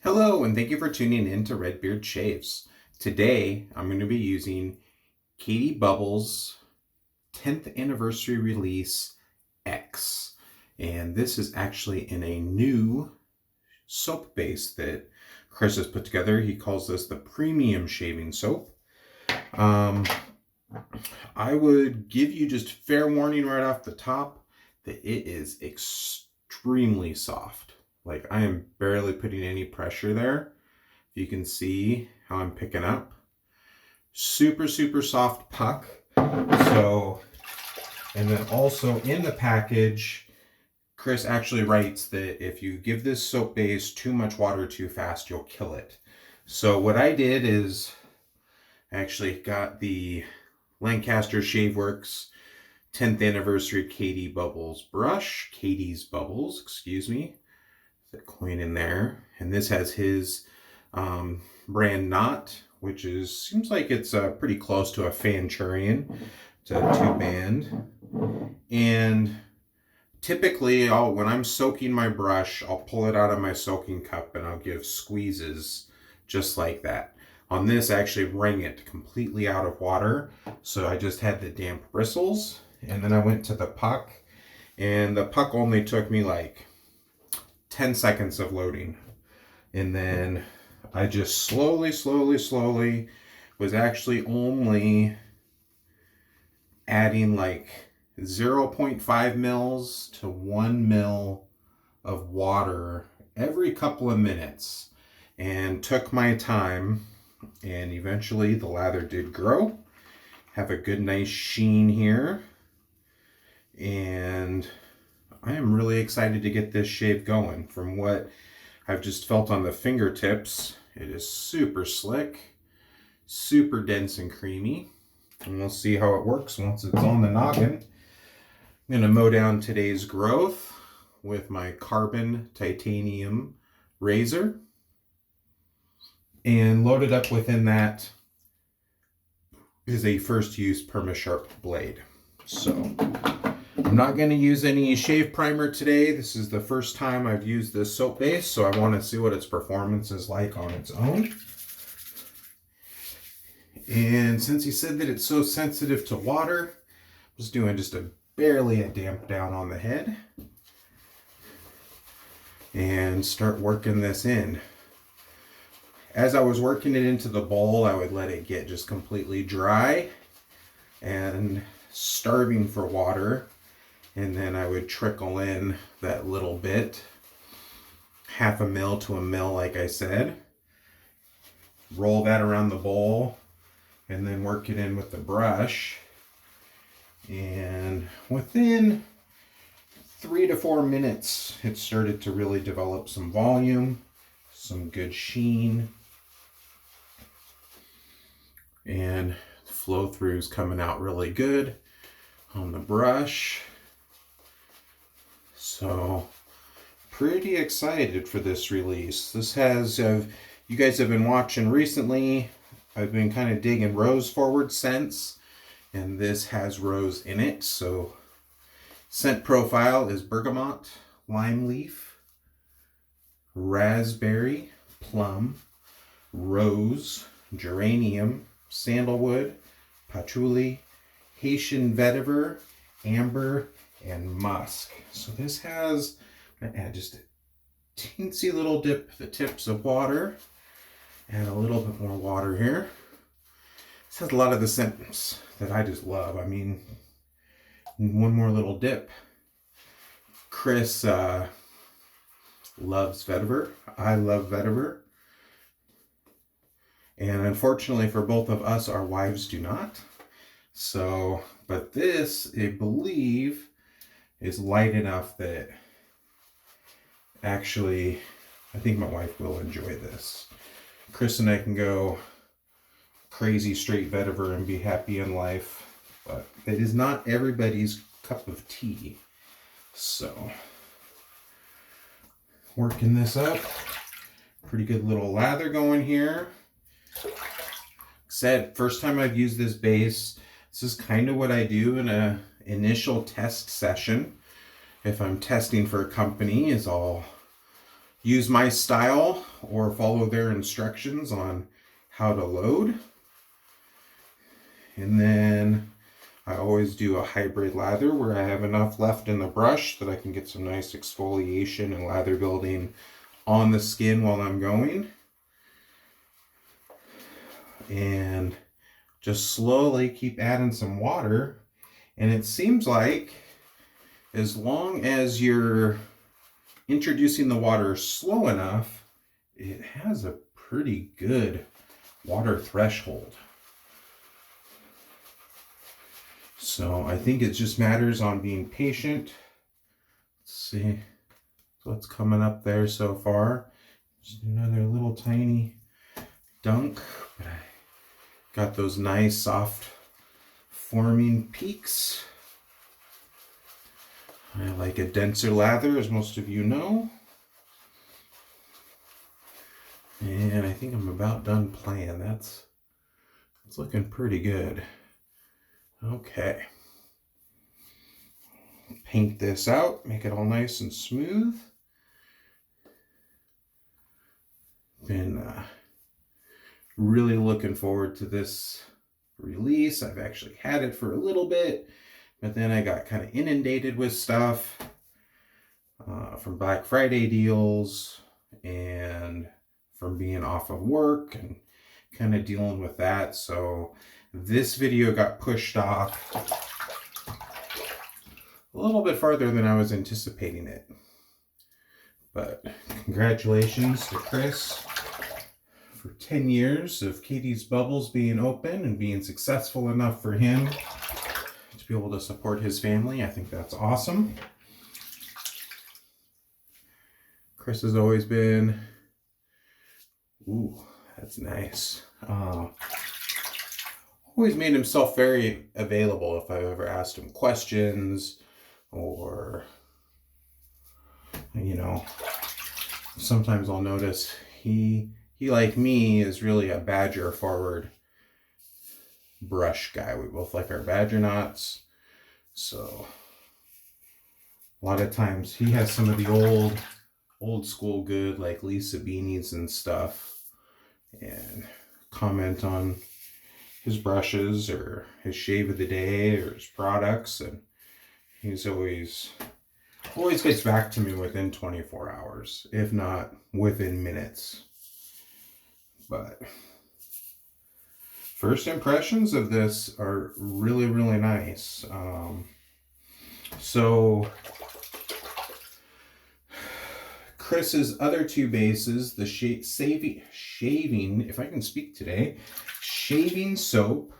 Hello, and thank you for tuning in to Redbeard Shaves. Today, I'm going to be using Caties Bubbles 10th anniversary release X. And this is actually in a new soap base that Chris has put together. He calls this the premium shaving soap. I would give you just fair warning right off the top that it is extremely soft. Like, I am barely putting any pressure there. You can see how I'm picking up. Super, super soft puck. So, and then also in the package, Chris actually writes that if you give this soap base too much water too fast, you'll kill it. So what I did is I actually got the Lancaster Shaveworks 10th anniversary Caties Bubbles brush. Caties Bubbles, excuse me. That coin in there. And this has his brand knot, which seems like it's pretty close to a Fanchurian. It's a 2-band. And typically, when I'm soaking my brush, I'll pull it out of my soaking cup and I'll give squeezes just like that. On this, I actually wring it completely out of water. So I just had the damp bristles. And then I went to the puck. And the puck only took me like 10 seconds of loading. And then I just slowly was actually only adding like 0.5 mils to 1 mil of water every couple of minutes, and took my time, and eventually the lather did grow, have a good nice sheen here, and I am really excited to get this shave going. From what I've just felt on the fingertips, it is super slick, super dense and creamy. And we'll see how it works once it's on the noggin. I'm going to mow down today's growth with my carbon titanium razor. And loaded up within that is a first use Permasharp blade. So I'm not going to use any shave primer today. This is the first time I've used this soap base, so I want to see what its performance is like on its own. And since he said that it's so sensitive to water, I'm just doing barely a damp down on the head. And start working this in. As I was working it into the bowl, I would let it get just completely dry and starving for water. And then I would trickle in that little bit, 0.5 mil to 1 mil, like I said. Roll that around the bowl and then work it in with the brush. And within 3 to 4 minutes, it started to really develop some volume, some good sheen, and the flow through is coming out really good on the brush. So pretty excited for this release. This has, you guys have been watching recently, I've been kind of digging rose forward scents, and this has rose in it. So scent profile is bergamot, lime leaf, raspberry, plum, rose, geranium, sandalwood, patchouli, Haitian vetiver, amber, and musk. So this has, I'm gonna add just a teensy little dip, the tips of water. Add a little bit more water here. This has a lot of the scents that I just love. I mean, one more little dip. Chris loves vetiver. I love vetiver. And unfortunately for both of us, our wives do not. So, but this, I believe, is light enough that actually, I think my wife will enjoy this. Chris and I can go crazy straight vetiver and be happy in life, but it is not everybody's cup of tea. So, working this up. Pretty good little lather going here. Said, first time I've used this base. This is kind of what I do in a initial test session. If I'm testing for a company, is I'll use my style or follow their instructions on how to load. And then I always do a hybrid lather where I have enough left in the brush that I can get some nice exfoliation and lather building on the skin while I'm going. And just slowly keep adding some water. And it seems like as long as you're introducing the water slow enough, it has a pretty good water threshold. So I think it just matters on being patient. Let's see what's coming up there so far. Just another little tiny dunk, but I got those nice soft forming peaks. I like a denser lather, as most of you know. And I think I'm about done playing. That's looking pretty good. Okay. Paint this out, make it all nice and smooth. Been really looking forward to this release. I've actually had it for a little bit, but then I got kind of inundated with stuff from Black Friday deals and from being off of work and kind of dealing with that. So this video got pushed off a little bit farther than I was anticipating it. But congratulations to Chris for 10 years of Caties Bubbles being open and being successful enough for him to be able to support his family. I think that's awesome. Chris has always been, ooh, that's nice. Always made himself very available if I ever asked him questions, or, you know, sometimes I'll notice he like me is really a badger forward brush guy. We both like our badger knots. So a lot of times he has some of the old school good, like Lisa beanies and stuff, and comment on his brushes or his shave of the day or his products, and he's always gets back to me within 24 hours, if not within minutes. But first impressions of this are really, really nice. So Chris's other two bases, the shaving, if I can speak today, shaving soap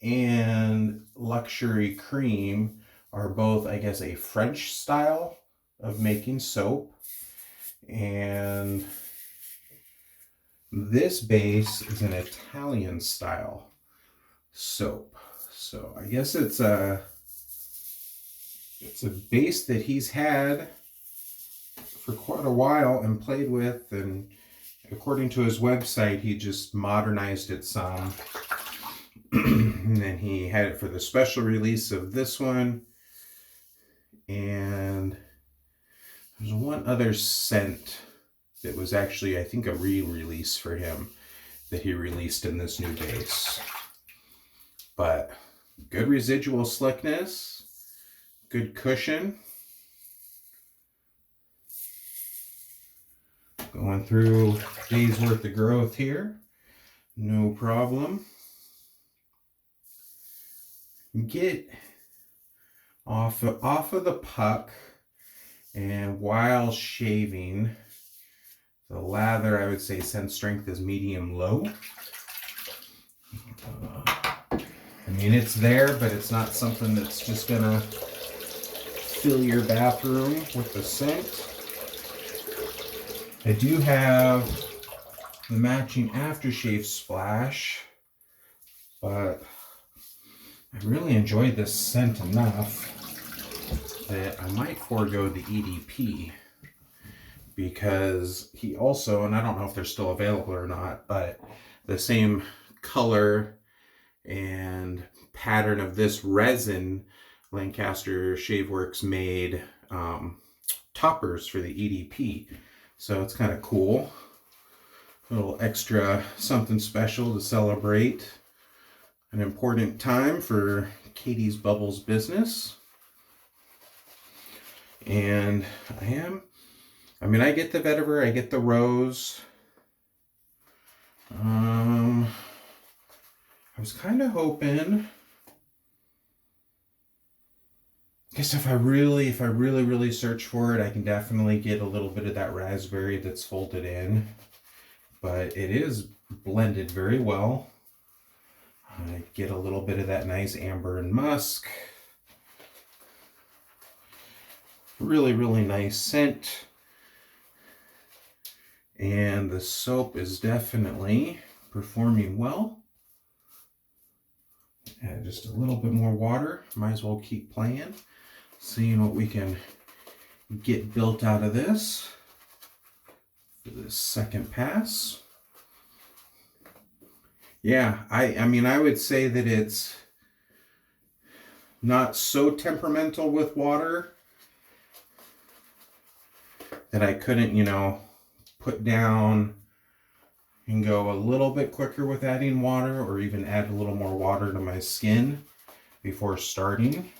and luxury cream are both, I guess, a French style of making soap. And this base is an Italian style soap. So I guess it's a base that he's had for quite a while and played with, and according to his website, he just modernized it some. And then he had it for the special release of this one. And there's one other scent that was actually, I think, a re-release for him that he released in this new base. But good residual slickness, good cushion. Going through a day's worth of growth here, no problem. Get off of the puck, and while shaving, the lather, I would say scent strength is medium low. I mean, it's there, but it's not something that's just gonna fill your bathroom with the scent. I do have the matching aftershave splash, but I really enjoyed this scent enough that I might forego the EDP, because he also, and I don't know if they're still available or not, but the same color and pattern of this resin, Lancaster Shaveworks made toppers for the EDP. So it's kind of cool. A little extra something special to celebrate an important time for Caties Bubbles business. And I get the vetiver, I get the rose. I was kind of hoping, I guess if I really search for it, I can definitely get a little bit of that raspberry that's folded in. But it is blended very well. I get a little bit of that nice amber and musk. Really, really nice scent. And the soap is definitely performing well. Add just a little bit more water. Might as well keep playing. Seeing what we can get built out of this for this second pass. Yeah, I would say that it's not so temperamental with water that I couldn't, put down and go a little bit quicker with adding water, or even add a little more water to my skin before starting.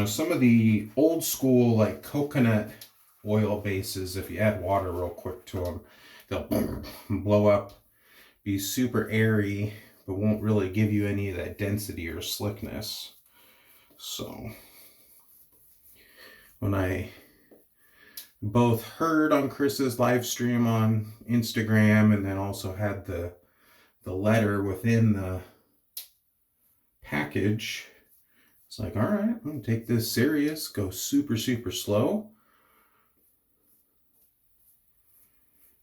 Some of the old school like coconut oil bases, if you add water real quick to them, they'll blow up, be super airy, but won't really give you any of that density or slickness. So when I both heard on Chris's live stream on Instagram, and then also had the letter within the package, it's like, all right, I'm gonna take this serious, go super, super slow.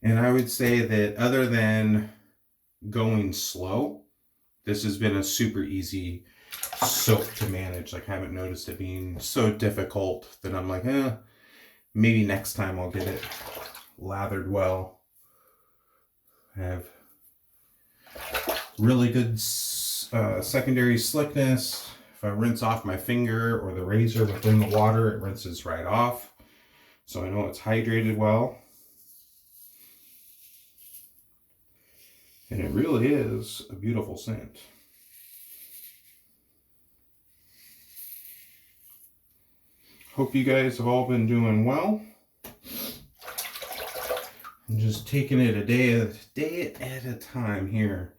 And I would say that other than going slow, this has been a super easy soap to manage. Like, I haven't noticed it being so difficult that I'm like, maybe next time I'll get it lathered well. I have really good secondary slickness. If I rinse off my finger or the razor within the water, it rinses right off. So I know it's hydrated well. And it really is a beautiful scent. Hope you guys have all been doing well. I'm just taking it a day at a time here.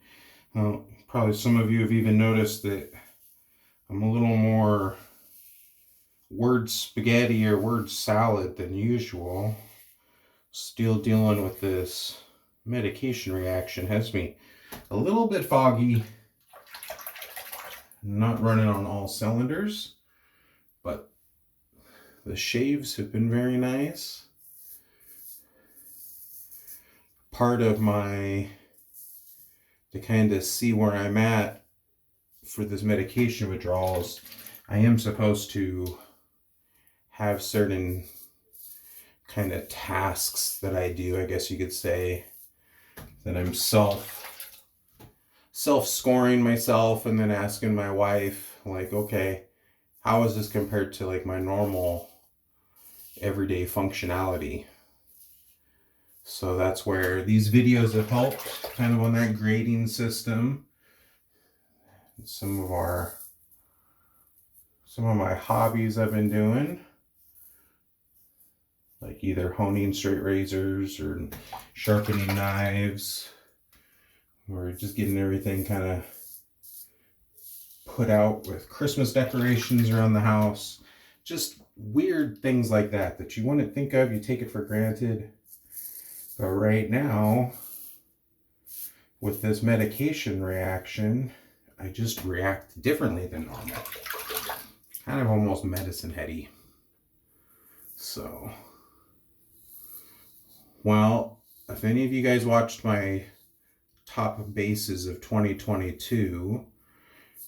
Probably some of you have even noticed that I'm a little more word spaghetti or word salad than usual. Still dealing with this medication reaction. Has me a little bit foggy. Not running on all cylinders, but the shaves have been very nice. Part of to kind of see where I'm at for this medication withdrawals, I am supposed to have certain kind of tasks that I do, I guess you could say, that I'm self-scoring myself, and then asking my wife, like, okay, how is this compared to like my normal everyday functionality? So that's where these videos have helped, kind of on that grading system. Some of my hobbies I've been doing, like either honing straight razors or sharpening knives, or just getting everything kind of put out with Christmas decorations around the house. Just weird things like that you wouldn't think of, you take it for granted. But right now, with this medication reaction, I just react differently than normal. Kind of almost medicine heady. So, well, if any of you guys watched my top bases of 2022,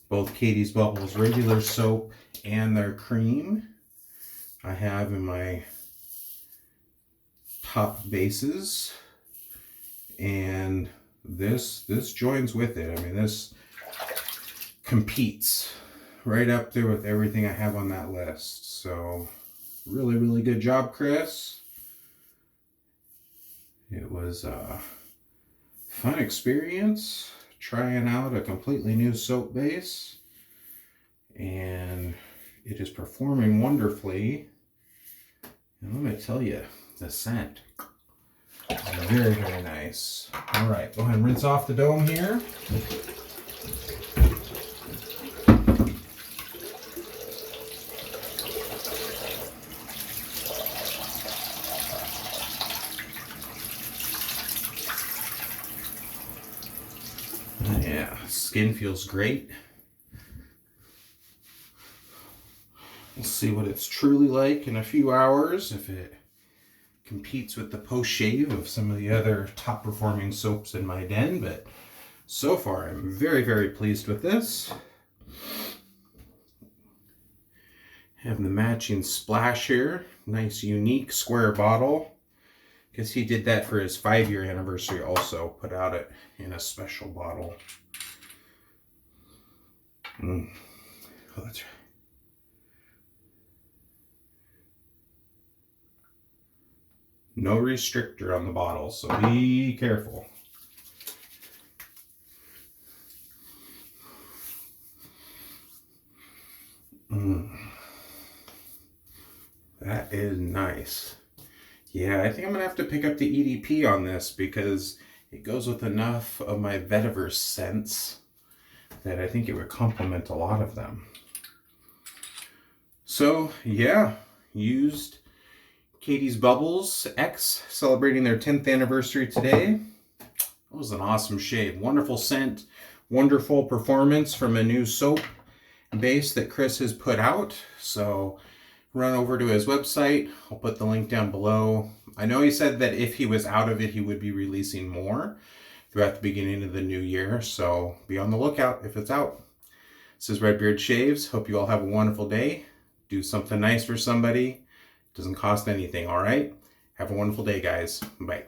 both Caties Bubbles regular soap and their cream, I have in my top bases, and this joins with it. I mean, this competes right up there with everything I have on that list. So really, really good job, Chris. It was a fun experience trying out a completely new soap base, and it is performing wonderfully. And let me tell you, the scent is very, very nice. All right, go ahead and rinse off the dome here. Yeah, skin feels great. We'll see what it's truly like in a few hours, if it competes with the post-shave of some of the other top performing soaps in my den, but so far I'm very, very pleased with this. Have the matching splash here, nice unique square bottle. Guess he did that for his 5-year anniversary also, put out it in a special bottle. Oh, that's right. No restrictor on the bottle, so be careful. That is nice. Yeah, I think I'm gonna have to pick up the EDP on this because it goes with enough of my Vetiver scents that I think it would complement a lot of them. So yeah, used Caties Bubbles X, celebrating their 10th anniversary today. That was an awesome shave. Wonderful scent, wonderful performance from a new soap base that Chris has put out. So run over to his website. I'll put the link down below. I know he said that if he was out of it, he would be releasing more throughout the beginning of the new year. So be on the lookout if it's out. This is Redbeard Shaves. Hope you all have a wonderful day. Do something nice for somebody. Doesn't cost anything, all right? Have a wonderful day, guys. Bye.